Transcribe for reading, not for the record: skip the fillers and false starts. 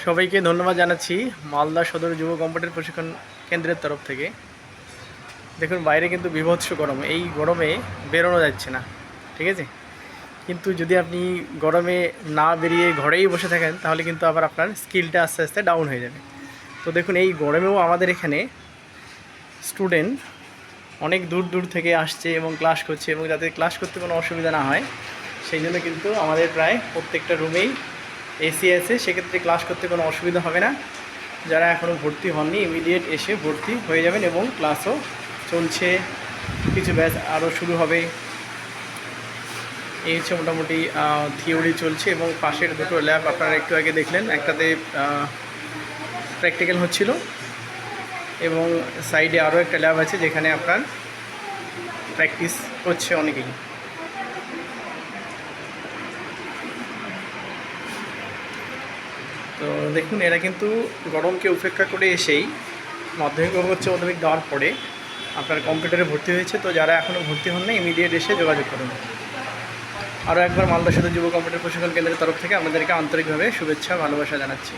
সবাইকে ধন্যবাদ জানাচ্ছি মালদা সদর যুব কম্পিউটার প্রশিক্ষণ কেন্দ্রের তরফ থেকে। দেখুন বাইরে কিন্তু বীভৎস গরম, এই গরমে বেরোনো যাচ্ছে না, ঠিক আছে। কিন্তু যদি আপনি গরমে না বেরিয়ে ঘরেই বসে থাকেন তাহলে কিন্তু আবার আপনার স্কিলটা আস্তে আস্তে ডাউন হয়ে যাবে। তো দেখুন এই গরমেও আমাদের এখানে স্টুডেন্ট অনেক দূর দূর থেকে আসছে এবং ক্লাস করছে, এবং যাতে ক্লাস করতে কোনো অসুবিধা না হয় সেই জন্য কিন্তু আমাদের প্রায় প্রত্যেকটা রুমেই এসি আছে, সেক্ষেত্রে ক্লাস করতে কোনো অসুবিধা হবে না। যারা এখনও ভর্তি হননি ইমিডিয়েট এসে ভর্তি হয়ে যাবেন, এবং ক্লাসও চলছে, কিছু ব্যাচ আরও শুরু হবে। এই হচ্ছে মোটামুটি থিওরি চলছে, এবং পাশের দুটো ল্যাব আপনারা একটু আগে দেখলেন, একটাতে প্র্যাকটিক্যাল হচ্ছিল, এবং সাইডে আরও একটা ল্যাব আছে যেখানে আপনার প্র্যাকটিস করছে অনেকেই। তো দেখুন এরা কিন্তু গরমকে উপেক্ষা করে এসেই মাধ্যমিক এবং উচ্চ মাধ্যমিক দেওয়ার পরে আপনার কম্পিউটারে ভর্তি হয়েছে। তো যারা এখনও ভর্তি হন না ইমিডিয়েট এসে যোগাযোগ করুন। আরও একবার মালদা সদর যুব কম্পিউটার প্রশিক্ষণ কেন্দ্রের তরফ থেকে আপনাদেরকে আন্তরিকভাবে শুভেচ্ছা ভালোবাসা জানাচ্ছি।